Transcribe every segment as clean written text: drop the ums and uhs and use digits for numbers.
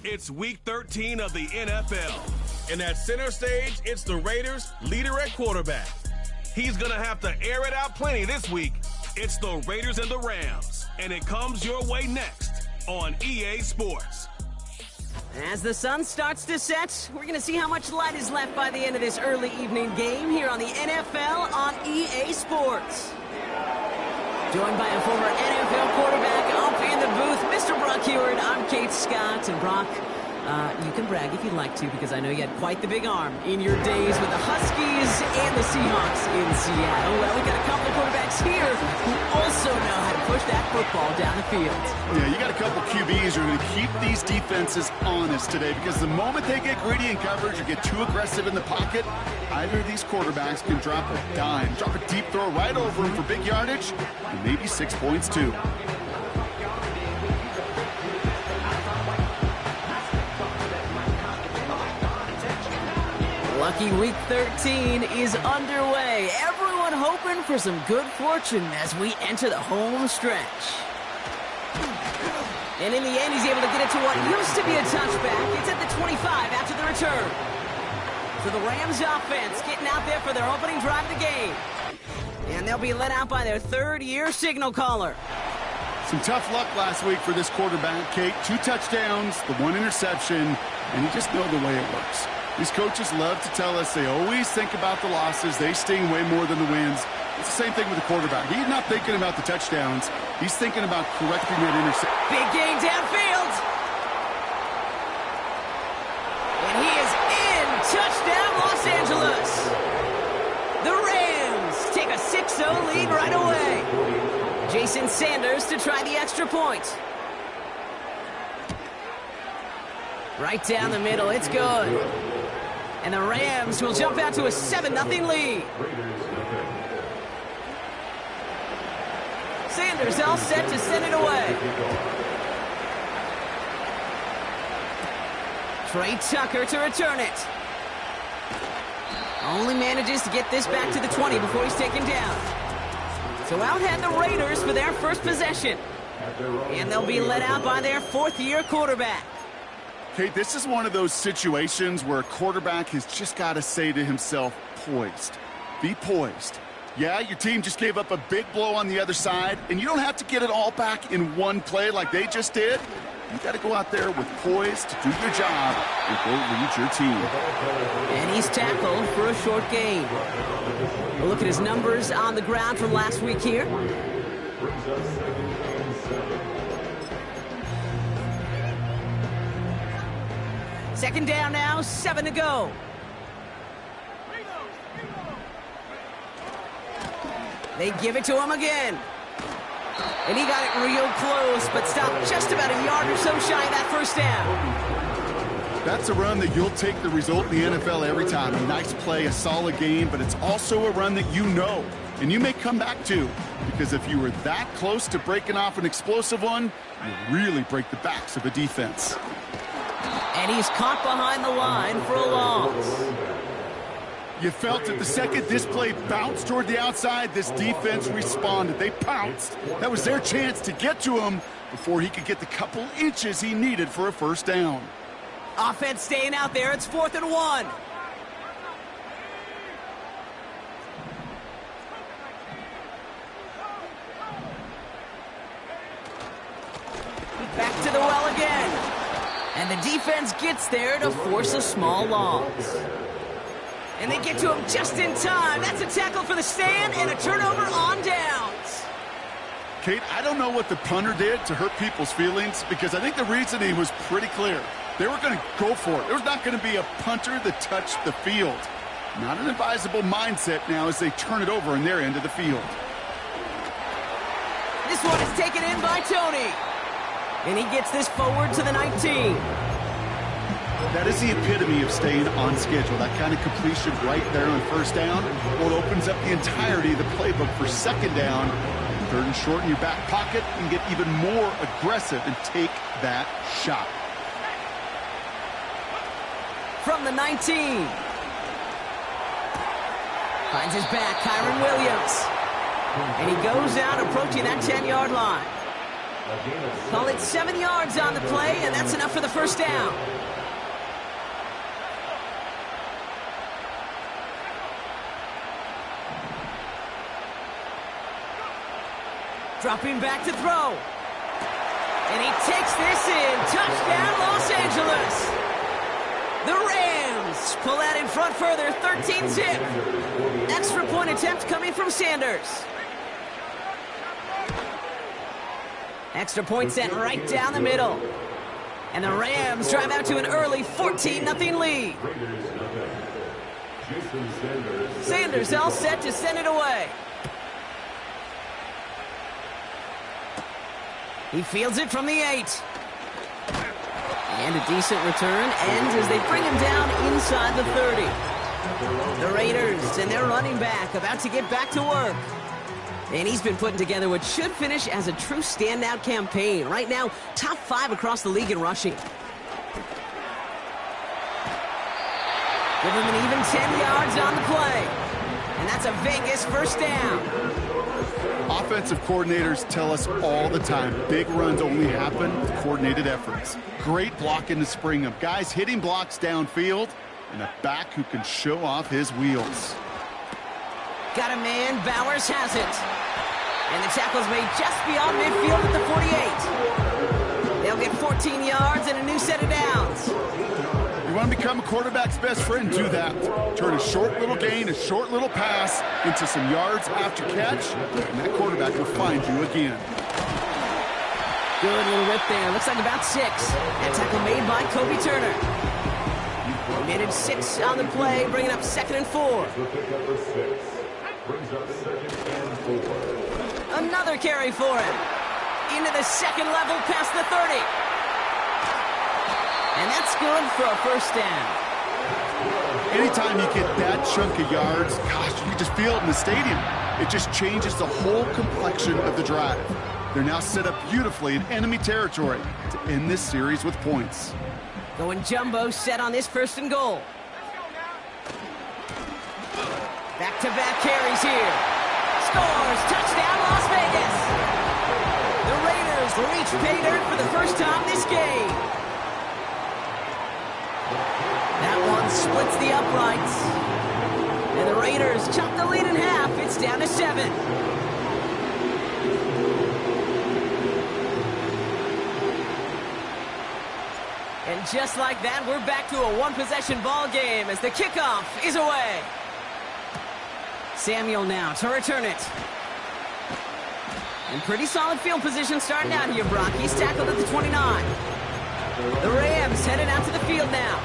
It's week 13 of the NFL. And at center stage, it's the Raiders' leader at quarterback. He's going to have to air it out plenty this week. It's the Raiders and the Rams. And it comes your way next on EA Sports. As the sun starts to set, we're going to see how much light is left by the end of this early evening game here on the NFL on EA Sports. Joined by a former NFL quarterback up in the booth, Mr. Brock Heward. I'm Kate Scott. And Brock, you can brag if you'd like to, because I know you had quite the big arm in your days with the Huskies and the Seahawks in Seattle. Well, we've got a couple of quarterbacks here who also know how to push that football down the field. Yeah, you got a couple QBs who are going to keep these defenses honest today, because the moment they get greedy in coverage or get too aggressive in the pocket, either of these quarterbacks can drop a dime, drop a deep throw right over them for big yardage, and maybe 6 points too. Lucky Week 13 is underway. Everyone hoping for some good fortune as we enter the home stretch. And in the end, he's able to get it to what used to be a touchback. It's at the 25 after the return. So the Rams offense getting out there for their opening drive of the game. And they'll be let out by their third-year signal caller. Some tough luck last week for this quarterback, Kate. 2 touchdowns, the 1 interception, and you just know the way it works. These coaches love to tell us they always think about the losses. They sting way more than the wins. It's the same thing with the quarterback. He's not thinking about the touchdowns. He's thinking about correcting that interception. Big gain downfield. And he is in. Touchdown, Los Angeles. The Rams take a 6-0 lead right away. Jason Sanders to try the extra point. Right down the middle. It's good. And the Rams will jump out to a 7-0 lead. Sanders all set to send it away. Trey Tucker to return it. Only manages to get this back to the 20 before he's taken down. So out head the Raiders for their first possession. And they'll be let out by their 4th-year quarterback. Kate, this is one of those situations where a quarterback has just got to say to himself, poised. Be poised. Yeah, your team just gave up a big blow on the other side, and you don't have to get it all back in one play like they just did. You got to go out there with poise to do your job and go lead your team. And he's tackled for a short gain. We'll look at his numbers on the ground from last week here. Second down now, 7 to go. They give it to him again. And he got it real close, but stopped just about a yard or so shy of that first down. That's a run that you'll take the result in the NFL every time. A nice play, a solid game, but it's also a run that you know, and you may come back to, because if you were that close to breaking off an explosive one, you really break the backs of a defense. And he's caught behind the line for a loss. You felt it the second this play bounced toward the outside, this defense responded. They pounced. That was their chance to get to him before he could get the couple inches he needed for a first down. Offense staying out there. It's 4th and 1. Back to the well again. And the defense gets there to force a small loss. And they get to him just in time. That's a tackle for the stand and a turnover on downs. Kate, I don't know what the punter did to hurt people's feelings, because I think the reasoning was pretty clear. They were going to go for it. There's not going to be a punter that touched the field. Not an advisable mindset now as they turn it over in their end of the field. This one is taken in by Tony. And he gets this forward to the 19. That is the epitome of staying on schedule. That kind of completion right there on first down. Well, it opens up the entirety of the playbook for second down. 3rd and short in your back pocket, and get even more aggressive and take that shot. From the 19. Finds his back, Kyron Williams. And he goes out approaching that 10-yard line. Call it 7 yards on the play, and that's enough for the first down. Dropping back to throw. And he takes this in. Touchdown, Los Angeles. The Rams pull out in front further, 13-zip. Extra point attempt coming from Sanders. Extra point sent right down the middle. And the Rams drive out to an early 14-0 lead. Sanders all set to send it away. He fields it from the 8. And a decent return ends as they bring him down inside the 30. The Raiders and their running back about to get back to work. And he's been putting together what should finish as a true standout campaign. Right now, top 5 across the league in rushing. Give him an even 10 yards on the play. And that's a Vegas first down. Offensive coordinators tell us all the time, big runs only happen with coordinated efforts. Great block in the spring of guys hitting blocks downfield and a back who can show off his wheels. Got a man, Bowers has it. And the tackle's made just beyond midfield at the 48. They'll get 14 yards and a new set of downs. You want to become a quarterback's best friend, do that. Turn a short little gain, a short little pass into some yards after catch, and that quarterback will find you again. Good little rip there. Looks like about 6. That tackle made by Kobe Turner. Minute 6 on the play, bringing up 2nd and 4. Another carry for him. Into the second level past the 30. And that's good for a first down. Anytime you get that chunk of yards, gosh, you can just feel it in the stadium. It just changes the whole complexion of the drive. They're now set up beautifully in enemy territory to end this series with points. Going jumbo set on this 1st and goal. Back-to-back carries here. Scores! Touchdown, Las Vegas! The Raiders reach pay dirt for the first time this game. That one splits the uprights. And the Raiders chop the lead in half. It's down to 7. And just like that, we're back to a one-possession ball game as the kickoff is away. Samuel now to return it. And pretty solid field position starting out here, Brock. He's tackled at the 29. The Rams headed out to the field now.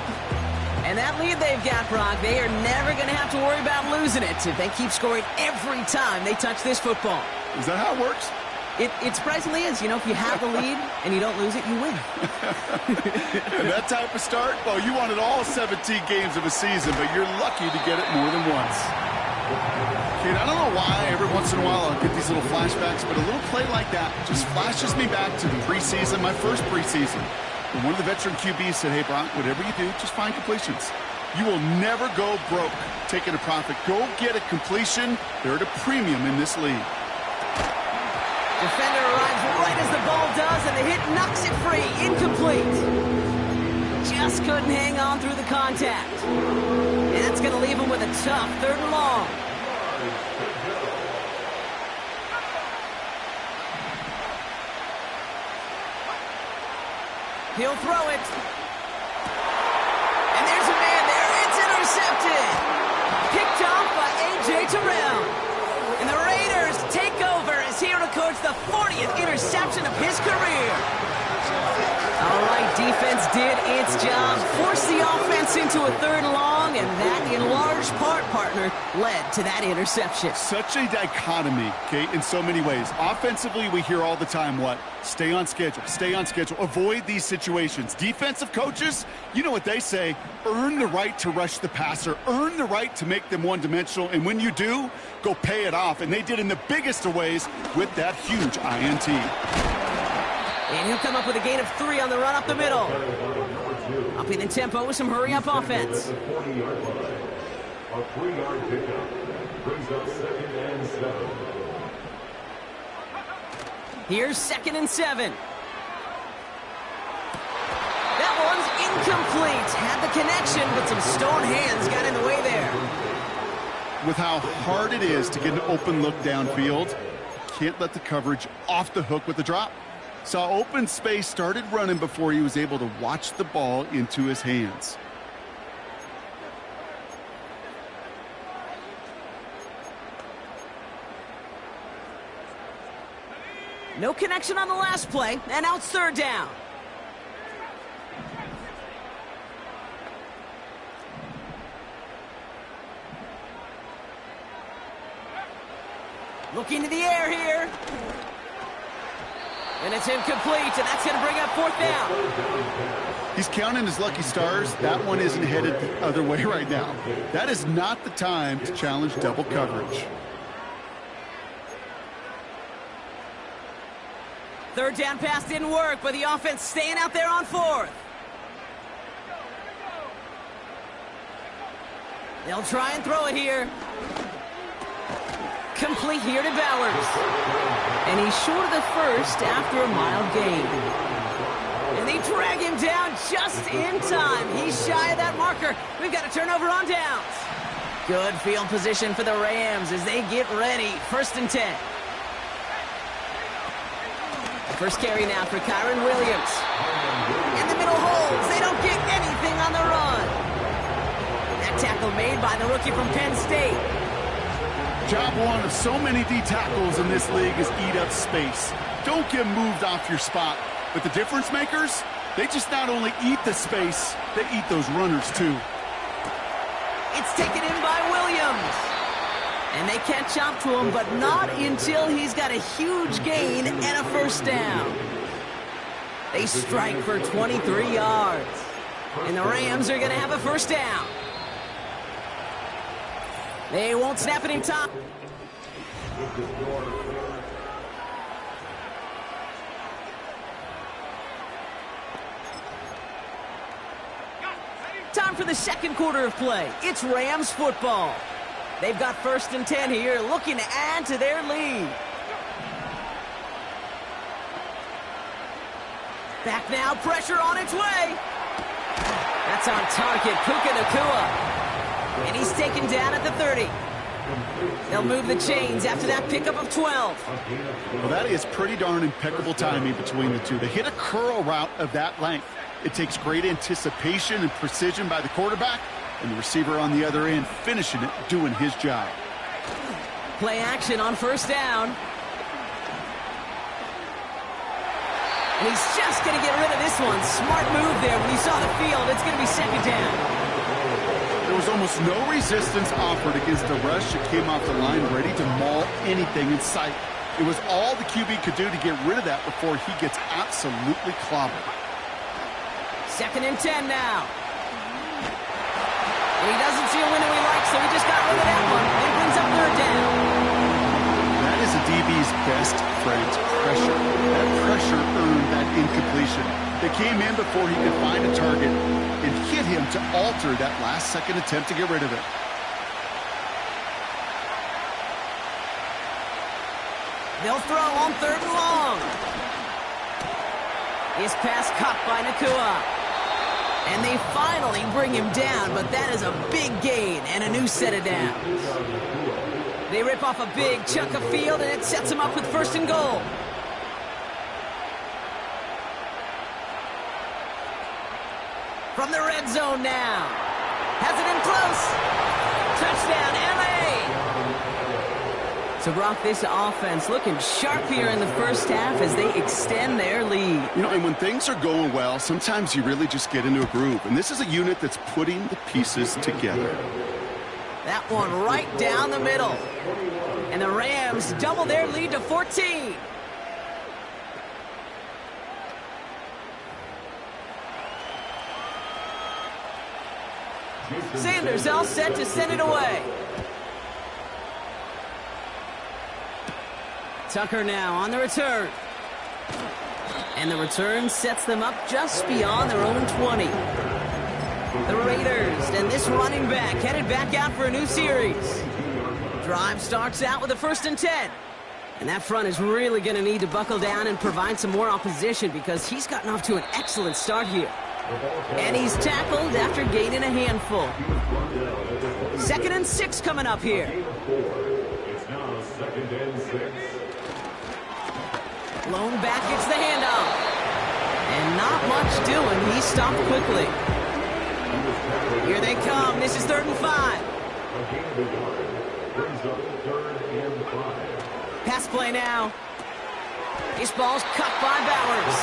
And that lead they've got, Brock, they are never going to have to worry about losing it if they keep scoring every time they touch this football. Is that how it works? It surprisingly is. You know, if you have the lead and you don't lose it, you win. And that type of start, well, you wanted all 17 games of a season, but you're lucky to get it more than once. Kate, I don't know why every once in a while I'll get these little flashbacks, but a little play like that just flashes me back to the preseason, my first preseason. And one of the veteran QBs said, hey, Brock, whatever you do, just find completions. You will never go broke taking a profit. Go get a completion. They're at a premium in this league. Defender arrives right as the ball does, and the hit knocks it free. Incomplete. Just couldn't hang on through the contact. And that's going to leave him with a tough 3rd and long. He'll throw it. And there's a man there. It's intercepted. Picked off by A.J. Terrell. And the Raiders take over as he records the 40th interception of his career. All right, defense did its job. Forced the offense into a 3rd and long, and that, in large part, partner, led to that interception. Such a dichotomy, Kate, in so many ways. Offensively, we hear all the time what? Stay on schedule, stay on schedule, avoid these situations. Defensive coaches, you know what they say, earn the right to rush the passer, earn the right to make them one-dimensional, and when you do, go pay it off. And they did in the biggest of ways with that huge INT. And he'll come up with a gain of 3 on the run up the middle. Upping the tempo with some hurry-up offense. A 3-yard pickup brings up 2nd and 7. Here's 2nd and 7. That one's incomplete. Had the connection, but some stone hands got in the way there. With how hard it is to get an open look downfield, can't let the coverage off the hook with the drop. Saw open space, started running before he was able to watch the ball into his hands. No connection on the last play, and now it's 3rd down. Looking to the air here. And it's incomplete, and that's going to bring up 4th down. He's counting his lucky stars. That one isn't headed the other way right now. That is not the time to challenge double coverage. 3rd down pass didn't work, but the offense staying out there on 4th. They'll try and throw it here. Complete here to Bowers. And he's short of the first after a mild gain. And they drag him down just in time. He's shy of that marker. We've got a turnover on downs. Good field position for the Rams as they get ready. 1st and 10. First carry now for Kyron Williams. In the middle holds. They don't get anything on the run. That tackle made by the rookie from Penn State. Job one of so many D tackles in this league is eat up space. Don't get moved off your spot. But the difference makers, they just not only eat the space, they eat those runners too. It's taken in by Williams. And they catch up to him, but not until he's got a huge gain and a 1st down. They strike for 23 yards. And the Rams are going to have a 1st down. They won't snap it in time. Time for the 2nd quarter of play. It's Rams football. They've got 1st and 10 here, looking to add to their lead. Back now, pressure on its way. That's on target, Puka Nacua. And he's taken down at the 30. They'll move the chains after that pickup of 12. Well, that is pretty darn impeccable timing between the two. They hit a curl route of that length. It takes great anticipation and precision by the quarterback, and the receiver on the other end finishing it, doing his job. Play action on 1st down. And he's just going to get rid of this one. Smart move there. When he saw the field, it's going to be 2nd down. There was almost no resistance offered against the rush that came off the line ready to maul anything in sight. It was all the QB could do to get rid of that before he gets absolutely clobbered. 2nd and 10 now. He doesn't see a window he likes, so he just got rid of that one. And brings up 3rd down. That is a DB's best friend, pressure. That pressure earned that incompletion. They came in before he could find a target and hit him to alter that last-second attempt to get rid of it. They'll throw on 3rd and long. His pass caught by Nacua. And they finally bring him down, but that is a big gain and a new set of downs. They rip off a big chunk of field, and it sets them up with 1st and goal. From the red zone now. Has it in close. Touchdown, L.A. So, Brock, this offense looking sharp here in the 1st half as they extend their lead. You know, and when things are going well, sometimes you really just get into a groove. And this is a unit that's putting the pieces together. That one right down the middle. And the Rams double their lead to 14. Sanders all set to send it away. Tucker now on the return. And the return sets them up just beyond their own 20. The Raiders and this running back headed back out for a new series. Drive starts out with a 1st and 10. And that front is really going to need to buckle down and provide some more opposition because he's gotten off to an excellent start here. And he's tackled after gaining a handful. 2nd and 6 coming up here. It's now 2nd and 6. Blown back, gets the handoff. And not much doing. He stopped quickly. Here they come. This is 3rd and 5. Brings up 3rd and 5. Pass play now. This ball's cut by Bowers.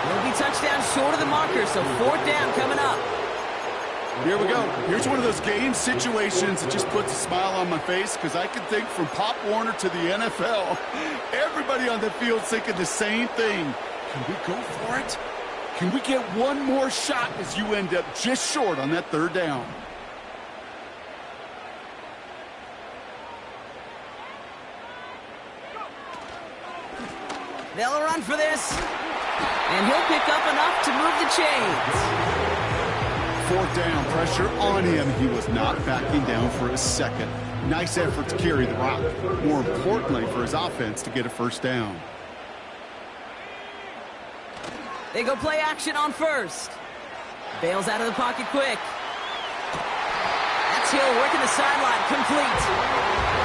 Will be touchdown short of the marker, so 4th down coming up. Here we go. Here's one of those game situations that just puts a smile on my face because I can think from Pop Warner to the NFL. Everybody on the field's thinking the same thing. Can we go for it? Can we get one more shot as you end up just short on that 3rd down? They'll run for this. And he'll pick up enough to move the chains. 4th down, pressure on him. He was not backing down for a second. Nice effort to carry the rock. More importantly, for his offense to get a 1st down. They go play action on 1st. Bails out of the pocket quick. That's Hill working the sideline, complete.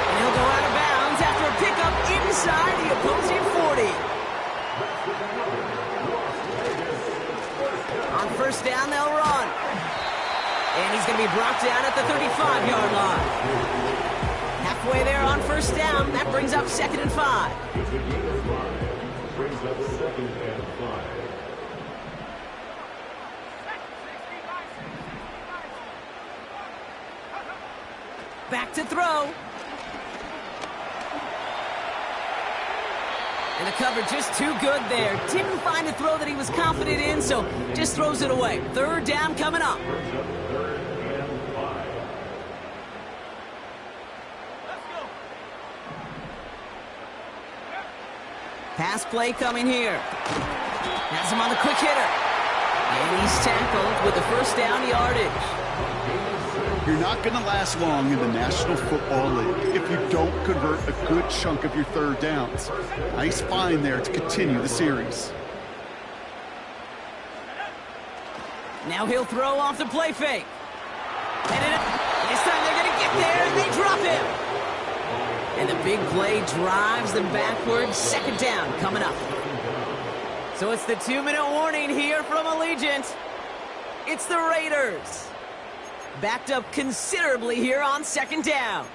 And he'll go out of bounds after a pickup inside the opposing 40. On 1st down, they'll run. And he's going to be brought down at the 35-yard line. Halfway there on 1st down, that brings up 2nd and 5. Brings up 2nd and 5. Back to throw. And the cover just too good there. Didn't find a throw that he was confident in, so just throws it away. 3rd down coming up. Pass play coming here. Has him on the quick hitter. And he's tackled with the 1st down yardage. You're not going to last long in the National Football League if you don't convert a good chunk of your 3rd downs. Nice find there to continue the series. Now he'll throw off the play fake. And this time they're going to get there, and they drop him. And the big play drives them backwards. 2nd down coming up. So it's the 2-minute warning here from Allegiant. It's the Raiders. Backed up considerably here on 2nd down.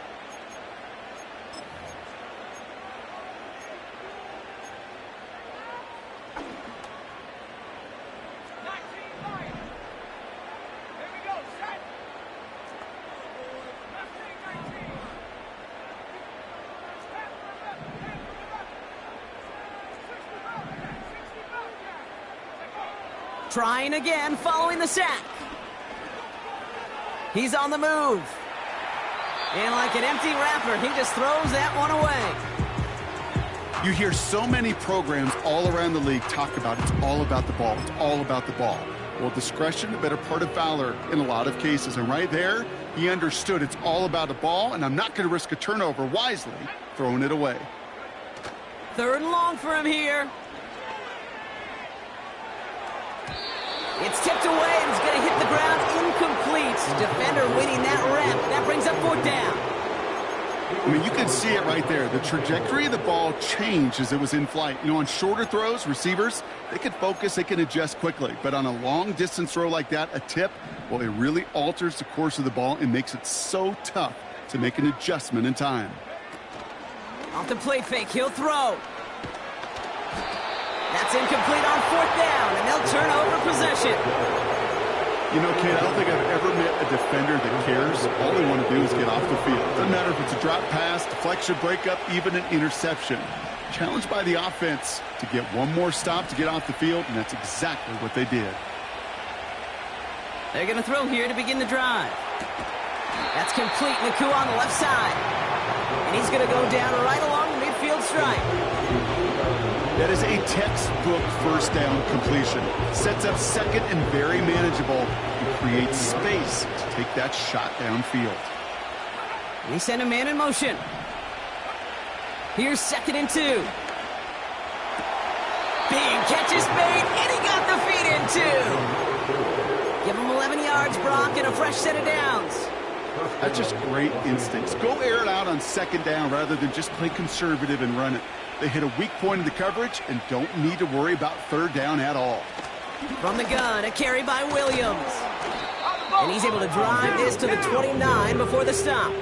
Trying again following the sack. He's on the move. And like an empty wrapper, he just throws that one away. You hear so many programs all around the league talk about it's all about the ball. It's all about the ball. Well, discretion, the better part of valor in a lot of cases. And right there, he understood it's all about the ball, and I'm not going to risk a turnover wisely, throwing it away. 3rd and long for him here. It's tipped away, and it's going to hit the ground incomplete. Defender winning that rep. That brings up 4th down. I mean, you can see it right there. The trajectory of the ball changed as it was in flight. You know, on shorter throws, receivers, they can focus, they can adjust quickly. But on a long-distance throw like that, a tip, well, it really alters the course of the ball and makes it so tough to make an adjustment in time. Off the play fake, he'll throw. That's incomplete on 4th down, and they'll turn over possession. You know, Kate, I don't think I've ever met a defender that cares. All they want to do is get off the field. Doesn't matter if it's a drop pass, deflection, breakup, even an interception. Challenged by the offense to get one more stop to get off the field, and that's exactly what they did. They're going to throw here to begin the drive. That's complete. Naku on the left side. And he's going to go down right along the midfield stripe. That is a textbook 1st down completion. Sets up 2nd and very manageable and creates space to take that shot downfield. And he sent a man in motion. Here's 2nd and 2. Big catch is made, and he got the feet in too. Give him 11 yards, Brock, and a fresh set of downs. That's just great instincts. Go air it out on 2nd down rather than just play conservative and run it. They hit a weak point in the coverage and don't need to worry about 3rd down at all. From the gun, a carry by Williams. And he's able to drive this to the 29 before the stop.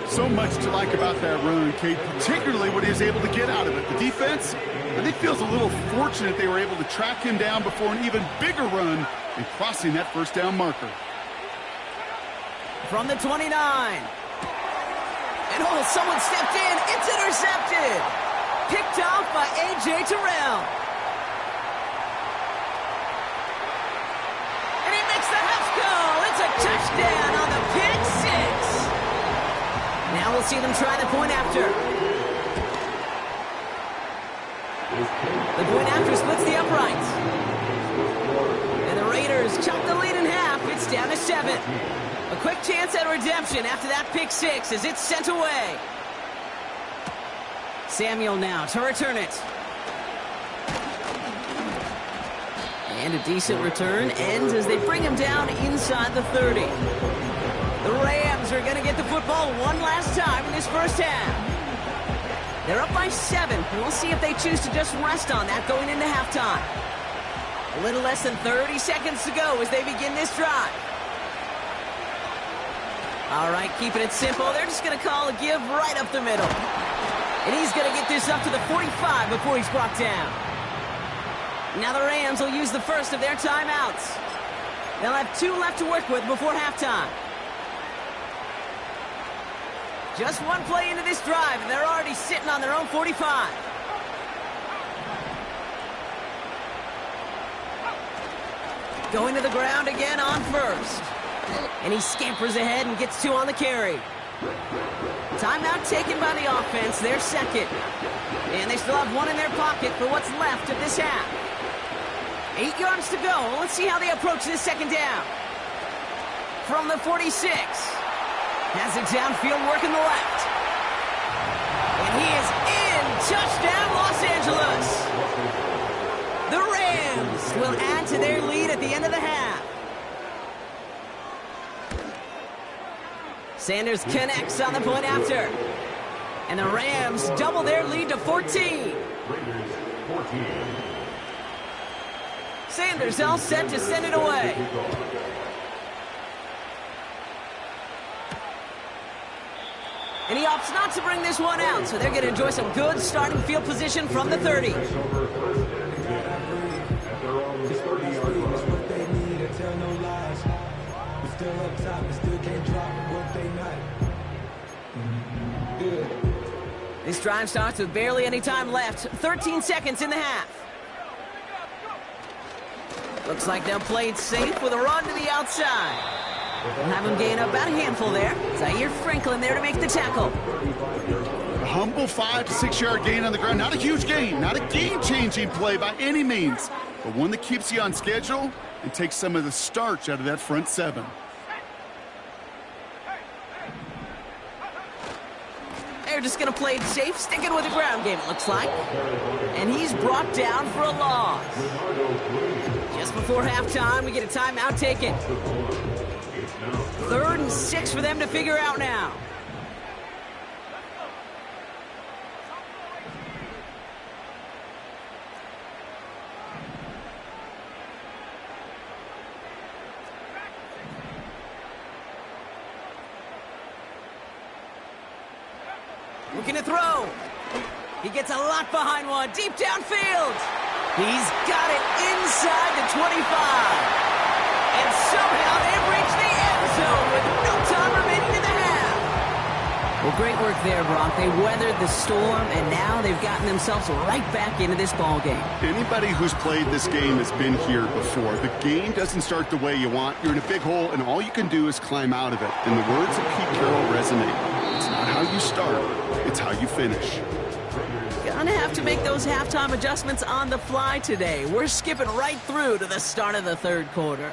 So much to like about that run, Kate, particularly what he was able to get out of it. The defense, I think, feels a little fortunate they were able to track him down before an even bigger run and crossing that 1st down marker. From the 29. And oh, someone stepped in. It's intercepted. Picked off by A.J. Terrell. And he makes the half goal. It's a touchdown on the pick 6. Now we'll see them try the point after. The point after splits the uprights. And the Raiders chop the lead in half. It's down to 7. A quick chance at redemption after that pick 6 as it's sent away. Samuel now to return it. And a decent return ends as they bring him down inside the 30. The Rams are going to get the football one last time in this first half. They're up by 7, and we'll see if they choose to just rest on that going into halftime. A little less than 30 seconds to go as they begin this drive. All right, keeping it simple. They're just going to call a give right up the middle. And he's going to get this up to the 45 before he's brought down. Now the Rams will use the first of their timeouts. They'll have 2 left to work with before halftime. Just one play into this drive, and they're already sitting on their own 45. Going to the ground again on first. And he scampers ahead and gets 2 on the carry. Timeout taken by the offense, their 2nd. And they still have 1 in their pocket for what's left of this half. 8 yards to go. Let's see how they approach this 2nd down. From the 46. Has it downfield, working the left. And he is in. Touchdown, Los Angeles. The Rams will add to their lead at the end of the half. Sanders connects on the point after. And the Rams double their lead to 14. Sanders all set to send it away. And he opts not to bring this one out, so they're going to enjoy some good starting field position from the 30. This drive starts with barely any time left. 13 seconds in the half. Looks like they'll play it safe with a run to the outside. They'll have him gain about a handful there. Zaire Franklin there to make the tackle. A humble 5 to 6 yard gain on the ground. Not a huge gain, not a game-changing play by any means, but one that keeps you on schedule and takes some of the starch out of that front 7. They're just going to play it safe, sticking with the ground game, it looks like. And he's brought down for a loss. Just before halftime, we get a timeout taken. 3rd and 6 for them to figure out now. Looking to throw. He gets a lot behind one, deep downfield. He's got it inside the 25. And somehow they've reached the end zone with no time remaining in the half. Well, great work there, Brock. They weathered the storm, and now they've gotten themselves right back into this ball game. Anybody who's played this game has been here before. The game doesn't start the way you want. You're in a big hole, and all you can do is climb out of it. And the words of Pete Carroll resonate. It's not how you start, it's how you finish. Gonna have to make those halftime adjustments on the fly today. We're skipping right through to the start of the 3rd quarter.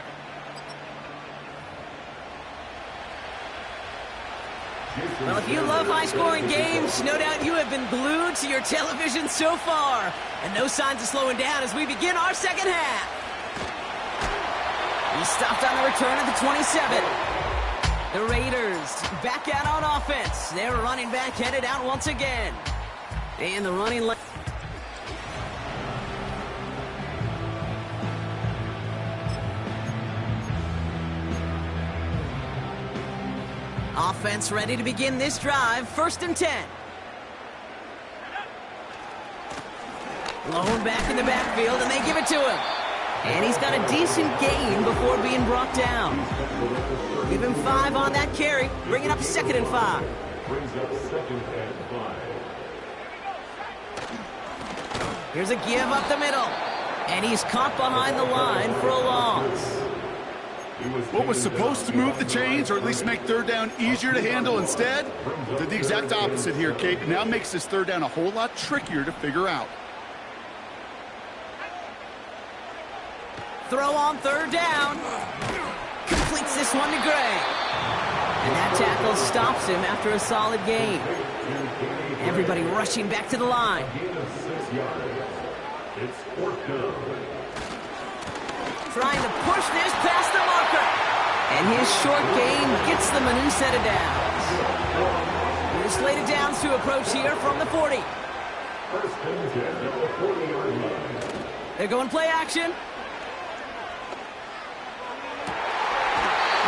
Well, if you love high-scoring games, no doubt you have been glued to your television so far. And no signs of slowing down as we begin our second half. He stopped on the return of the 27. The Raiders back out on offense. Their running back headed out once again. And the running left. Offense ready to begin this drive. 1st and 10. Lone back in the backfield, and they give it to him. And he's got a decent gain before being brought down. Give him 5 on that carry. Bring it up 2nd and 5. Brings up 2nd and 5. Here's a give up the middle. And he's caught behind the line for a loss. What was supposed to move the chains, or at least make 3rd down easier to handle instead, did the exact opposite here, Kate. It now makes this 3rd down a whole lot trickier to figure out. Throw on 3rd down. Completes this one to Gray. And that tackle stops him after a solid gain. Everybody rushing back to the line. Gain of 6 yards. It's 4th down. Trying to push this past the marker. And his short gain gets them a new set of downs. We're slated downs to approach here from the 40. 1st and 10 at the 40-yard line. They're going play action.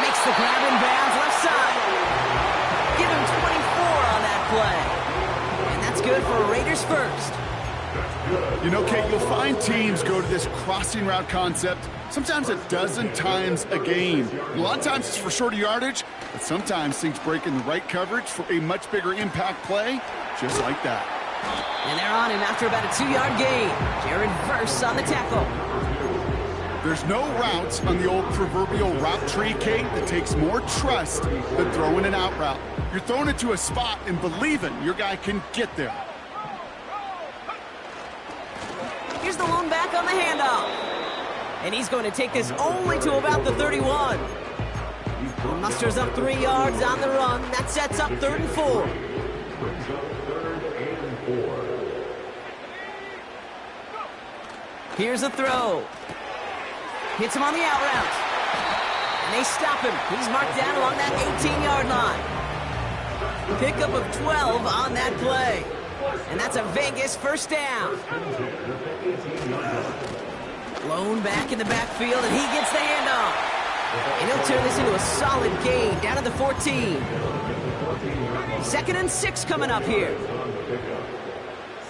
Makes the grab in bounds left side. Give him 24 on that play. And that's good for Raiders first. You know, Kate, you'll find teams go to this crossing route concept sometimes a dozen times a game. A lot of times it's for shorter yardage, but sometimes things break in the right coverage for a much bigger impact play, just like that. And they're on him after about a 2-yard gain. Jared Verse on the tackle. There's no routes on the old proverbial route tree, Kate, that takes more trust than throwing an out route. You're throwing it to a spot and believing your guy can get there. Here's the lone back on the handoff. And he's going to take this only to about the 31. He musters up 3 yards on the run. That sets up 3rd and 4. Brings up 3rd and 4. Here's a throw. Hits him on the out route. And they stop him. He's marked down along that 18-yard line. Pickup of 12 on that play. And that's a Vegas 1st down. Lone back in the backfield, and he gets the handoff. And he'll turn this into a solid gain down to the 14. 2nd and 6 coming up here.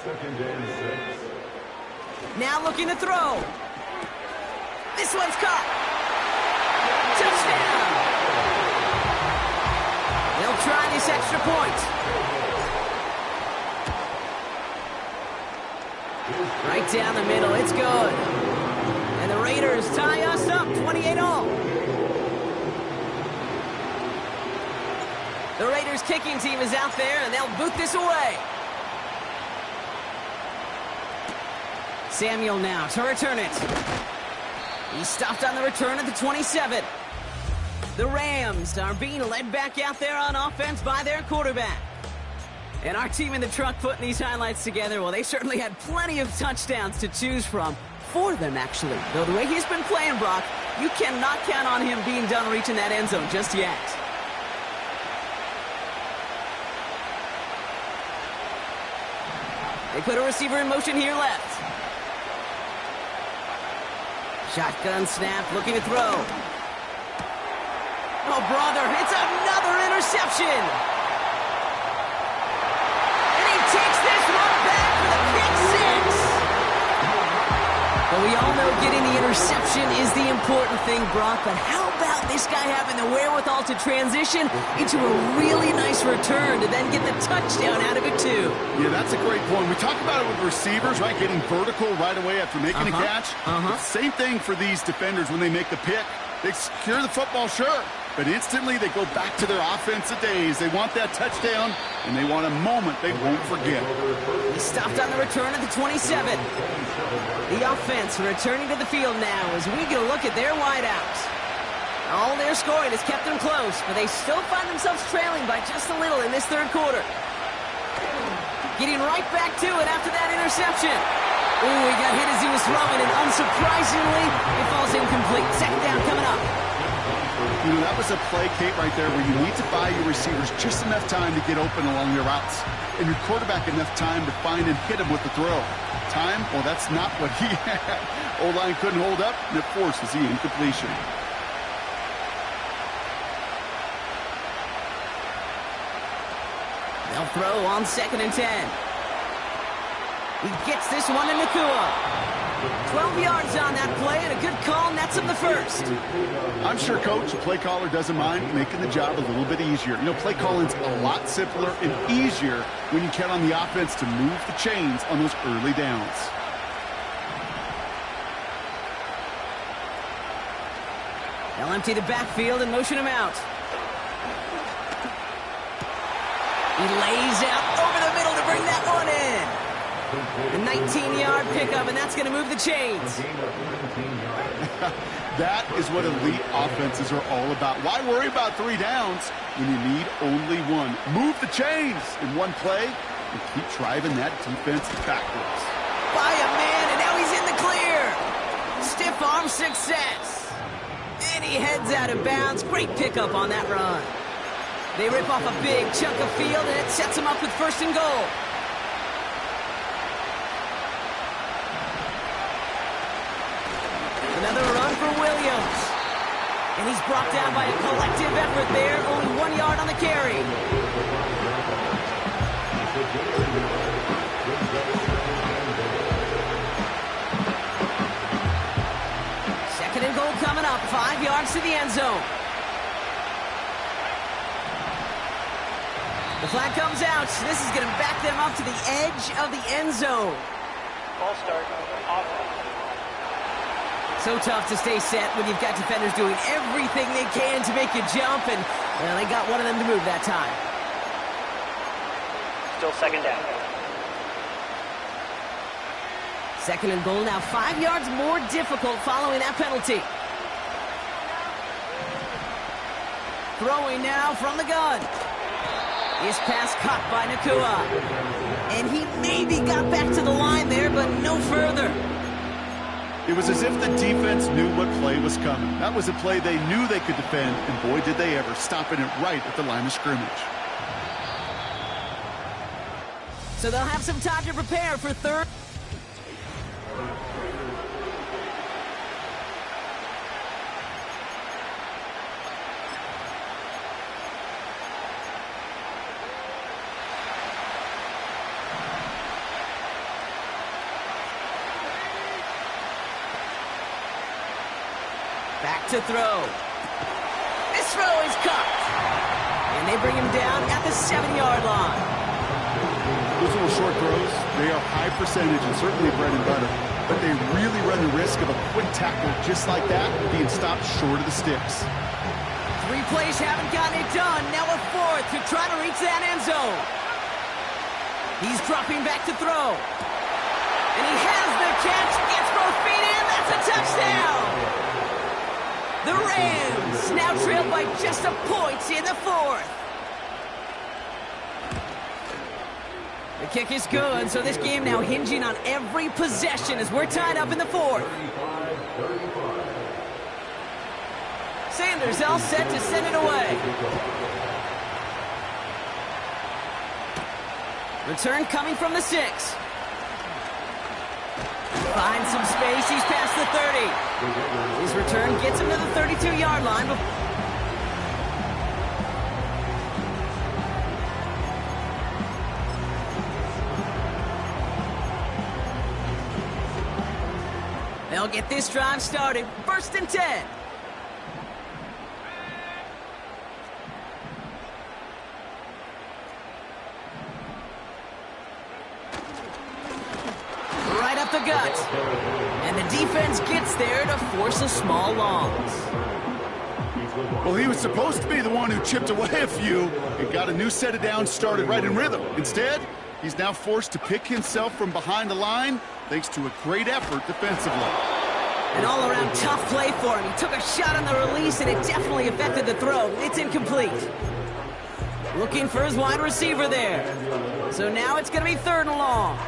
2nd and 6. Now looking to throw. This one's caught. Touchdown. They'll try this extra point. Right down the middle. It's good. And the Raiders tie us up 28-all. The Raiders kicking team is out there, and they'll boot this away. Samuel now to return it. He stopped on the return at the 27. The Rams are being led back out there on offense by their quarterback. And our team in the truck putting these highlights together, well, they certainly had plenty of touchdowns to choose from. 4 of them, actually. Though the way he's been playing, Brock, you cannot count on him being done reaching that end zone just yet. They put a receiver in motion here left. Shotgun snap, looking to throw. Oh, brother, it's another interception. And he takes this one back for the pick 6. But we all know getting the interception is the important thing, Brock. But how about this guy having the wherewithal to transition into a really nice return to then get the touchdown out of it, too? Yeah, that's a great point. We talk about it with receivers, right? Getting vertical right away after making a catch. Same thing for these defenders when they make the pick. They secure the football, sure, but instantly they go back to their offensive days. They want that touchdown, and they want a moment they won't forget. He stopped on the return at the 27. The offense returning to the field now as we get a look at their wideouts. All their scoring has kept them close, but they still find themselves trailing by just a little in this third quarter. Getting right back to it after that interception. Ooh, he got hit as he was throwing, and unsurprisingly, it falls incomplete. Second down coming up. You know, that was a play, Kate, right there where you need to buy your receivers just enough time to get open along their routes, and your quarterback enough time to find and hit him with the throw. Time? Well, that's not what he had. O-line couldn't hold up, and it forces the incompletion. They'll throw on 2nd and 10. He gets this one to Nakua. 12 yards on that play, and a good call nets him the first. I'm sure, Coach, the play caller doesn't mind making the job a little bit easier. You know, play calling's a lot simpler and easier when you count on the offense to move the chains on those early downs. They'll empty the backfield and motion him out. He lays out over the middle to bring that one in. A 19-yard pickup, and that's going to move the chains. That is what elite offenses are all about. Why worry about 3 downs when you need only one? Move the chains in one play and keep driving that defense backwards. By a man, and now he's in the clear. Stiff arm success. And he heads out of bounds. Great pickup on that run. They rip off a big chunk of field, and it sets him up with 1st and goal. Another run for Williams. And he's brought down by a collective effort there. Only 1 yard on the carry. Second and goal coming up. 5 yards to the end zone. The flag comes out. This is going to back them up to the edge of the end zone. Ball start. Offense. So tough to stay set when you've got defenders doing everything they can to make you jump, and well, they got one of them to move that time. Still 2nd down. 2nd and goal now, 5 yards more difficult following that penalty. Throwing now from the gun. His pass caught by Nakua. And he maybe got back to the line there, but no further. It was as if the defense knew what play was coming. That was a play they knew they could defend, and boy, did they ever, stopping it right at the line of scrimmage. So they'll have some time to prepare for third. Back to throw. This throw is caught. And they bring him down at the 7-yard line. Those little short throws, they are high percentage and certainly bread and butter. But they really run the risk of a quick tackle just like that being stopped short of the sticks. 3 plays haven't gotten it done. Now a 4th to try to reach that end zone. He's dropping back to throw. And he has the catch. Gets both feet in. That's a touchdown. The Rams now trailed by just a point in the 4th. The kick is good, so this game now hinging on every possession as we're tied up in the 4th. Sanders all set to send it away. Return coming from the 6. Finds some space. He's past the 30. His return gets him to the 32-yard line. They'll get this drive started. 1st and 10. Right up the gut. And the defense gets there to force a small loss. Well, he was supposed to be the one who chipped away a few and got a new set of downs started right in rhythm. Instead, he's now forced to pick himself from behind the line thanks to a great effort defensively. An all-around tough play for him. He took a shot on the release, and it definitely affected the throw. It's incomplete. Looking for his wide receiver there. So now it's going to be 3rd and long.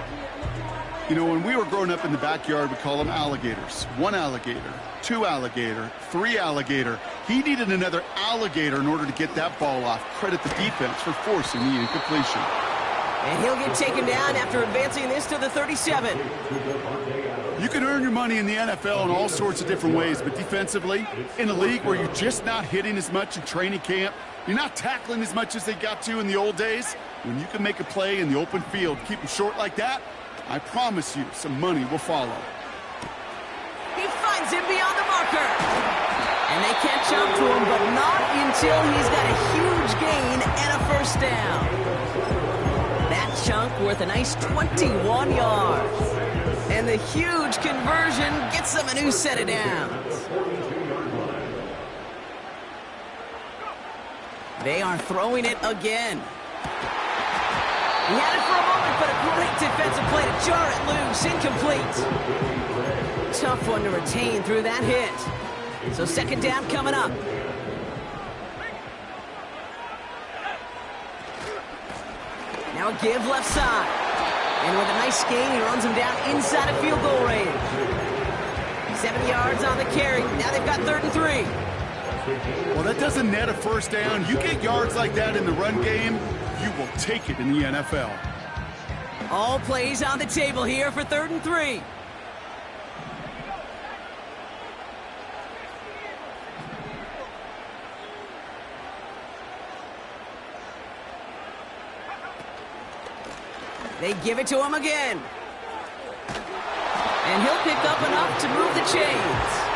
You know, when we were growing up in the backyard, we call them alligators. 1 alligator, 2 alligator, 3 alligator. He needed another alligator in order to get that ball off. Credit the defense for forcing the incompletion. And he'll get taken down after advancing this to the 37. You can earn your money in the NFL in all sorts of different ways, but defensively, in a league where you're just not hitting as much in training camp, you're not tackling as much as they got to in the old days, when you can make a play in the open field, keep them short like that, I promise you some money will follow. He finds him beyond the marker. And they catch up to him, but not until he's got a huge gain and a 1st down. That chunk worth a nice 21 yards. And the huge conversion gets them a new set of downs. They are throwing it again. He had it for a moment, but a great defensive play to jar it loose. Incomplete. Tough one to retain through that hit. So 2nd down coming up. Now a give left side. And with a nice gain, he runs him down inside of field goal range. 7 yards on the carry. Now they've got 3rd and 3. Well, that doesn't net a 1st down. You get yards like that in the run game, you will take it in the NFL. All plays on the table here for 3rd and 3. They give it to him again. And he'll pick up enough to move the chains.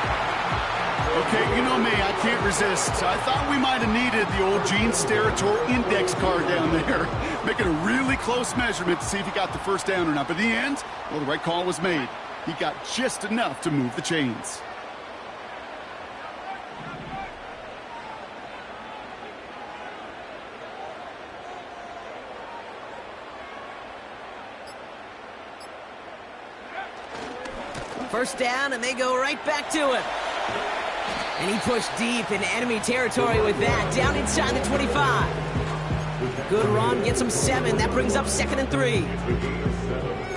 Okay, you know me, I can't resist. I thought we might have needed the old Gene Steratore index card down there. Making a really close measurement to see if he got the 1st down or not. But in the end, well, the right call was made. He got just enough to move the chains. First down, and they go right back to him. And he pushed deep into enemy territory with that, down inside the 25. Good run, gets him 7. That brings up 2nd and 3.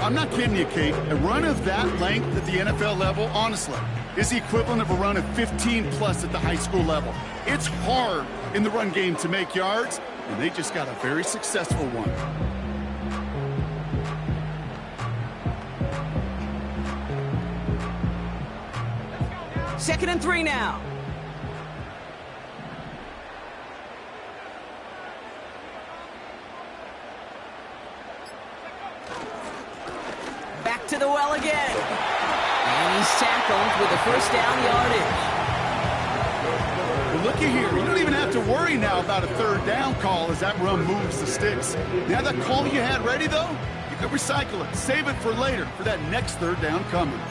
I'm not kidding you, Kate. A run of that length at the NFL level, honestly, is the equivalent of a run of 15-plus at the high school level. It's hard in the run game to make yards, and they just got a very successful one. Second and 3 now. Back to the well again. And he's tackled with the 1st down yardage. Well, looky here. You don't even have to worry now about a 3rd down call as that run moves the sticks. Now that call you had ready, though, you could recycle it. Save it for later for that next 3rd down coming.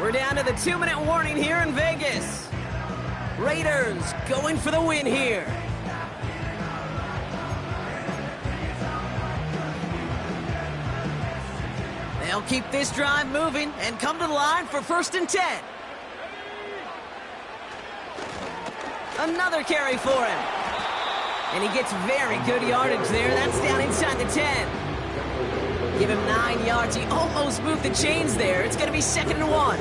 We're down to the 2-minute warning here in Vegas. Raiders going for the win here. They'll keep this drive moving and come to the line for 1st and 10. Another carry for him. And he gets very good yardage there. That's down inside the 10. Give him 9 yards. He almost moved the chains there. It's going to be 2nd and 1.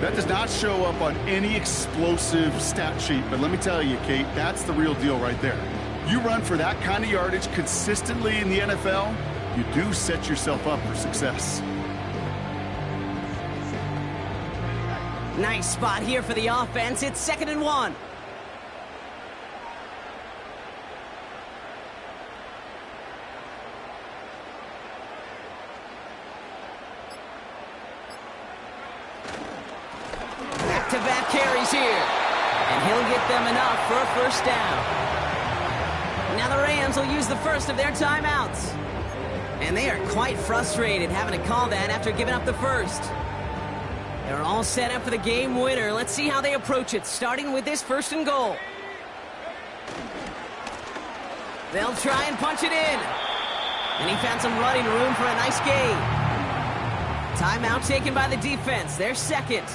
That does not show up on any explosive stat sheet, but let me tell you, Kate, that's the real deal right there. You run for that kind of yardage consistently in the NFL, you do set yourself up for success. Nice spot here for the offense. It's 2nd and 1. Back-to-back carries here. And he'll get them enough for a 1st down. Now the Rams will use the first of their timeouts. And they are quite frustrated having to call that after giving up the first. They're all set up for the game winner. Let's see how they approach it, starting with this 1st and goal. They'll try and punch it in. And he found some running room for a nice gain. Timeout taken by the defense, their second.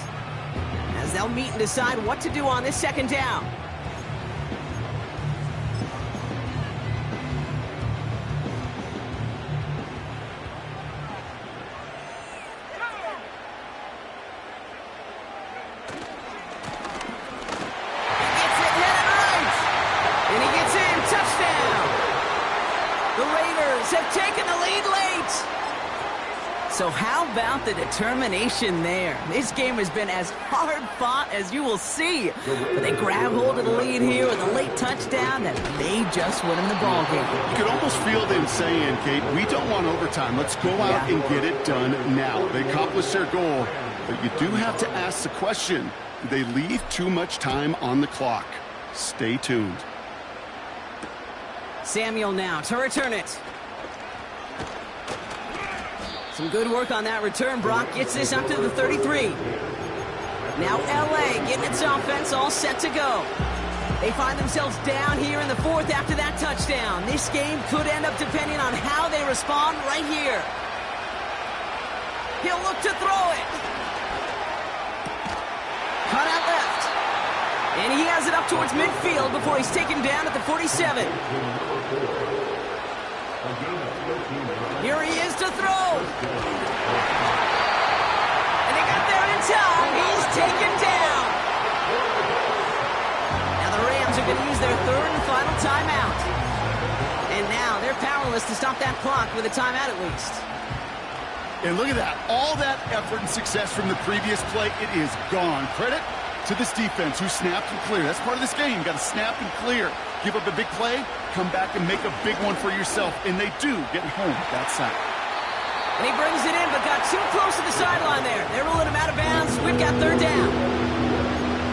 As they'll meet and decide what to do on this 2nd down. Have taken the lead late. So how about the determination there? This game has been as hard fought as you will see. But they grab hold of the lead here with a late touchdown that may just win them the ball game. You could almost feel them saying, Kate, we don't want overtime. Let's go out and get it done now. They accomplished their goal, but you do have to ask the question, do they leave too much time on the clock? Stay tuned. Samuel now to return it. Some good work on that return. Brock gets this up to the 33. Now LA getting its offense all set to go. They find themselves down here in the 4th after that touchdown. This game could end up depending on how they respond right here. He'll look to throw it. Cut out left. And he has it up towards midfield before he's taken down at the 47. Here he is to throw. And they got there in time. He's taken down. Now the Rams are going to use their 3rd and final timeout. And now they're powerless to stop that clock with a timeout at least. And look at that. All that effort and success from the previous play, it is gone. Credit to this defense who snapped and cleared. That's part of this game. You got to snap and clear. Give up a big play, come back and make a big one for yourself. And they do get home that sack. And he brings it in, but got too close to the sideline there. They're ruling him out of bounds. We've got 3rd down.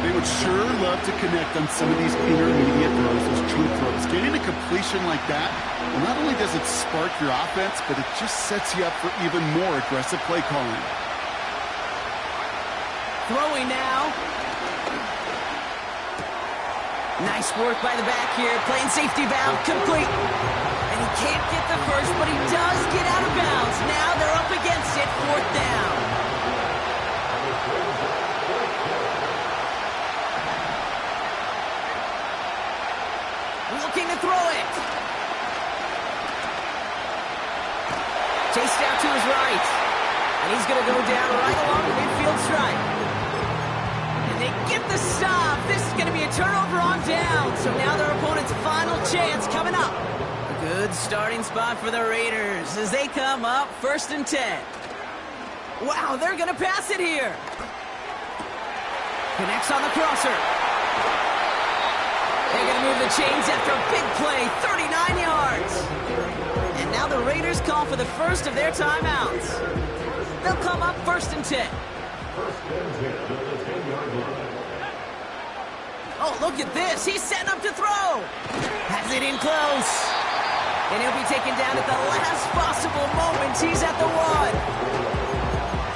They would sure love to connect on some of these intermediate throws, those true throws. Getting a completion like that, well, not only does it spark your offense, but it just sets you up for even more aggressive play calling. Throwing now. Nice work by the back here. Playing safety valve complete. And he can't get the first, but he does get out of bounds. Now they're up against it, 4th down. Looking to throw it. Chased out to his right. And he's going to go down right along the midfield stripe. They get the stop. This is going to be a turnover on down. So now their opponent's final chance coming up. A good starting spot for the Raiders as they come up 1st and 10. Wow, they're going to pass it here. Connects on the crosser. They're going to move the chains after a big play, 39 yards. And now the Raiders call for the first of their timeouts. They'll come up 1st and 10. Oh, look at this. He's setting up to throw. Has it in close. And he'll be taken down at the last possible moment. He's at the 1.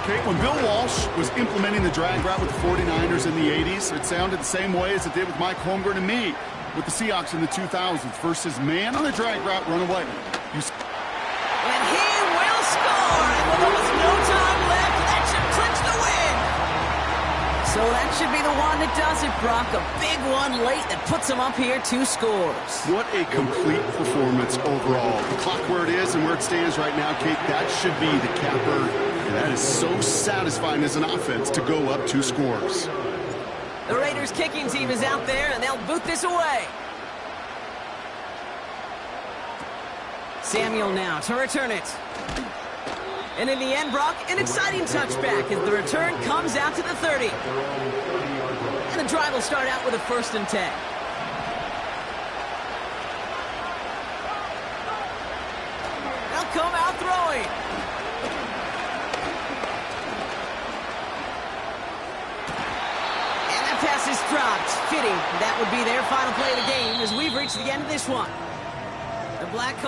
Okay, when Bill Walsh was implementing the drag route with the 49ers in the 80s, it sounded the same way as it did with Mike Holmgren and me with the Seahawks in the 2000s versus man on the drag route, run away. And he will score. And with almost no time left, that should clinch the win. So that should be the one that does it, Brock. A big one late that puts them up here 2 scores. What a complete performance overall. The clock where it is and where it stands right now, Kate, that should be the capper. And that is so satisfying as an offense to go up 2 scores. The Raiders kicking team is out there, and they'll boot this away. Samuel now to return it. And in the end, Brock, an exciting touchback as the return comes out to the 30. And the drive will start out with a 1st and 10. They'll come out throwing. And that pass is dropped. Fitting. That would be their final play of the game as we've reached the end of this one. The black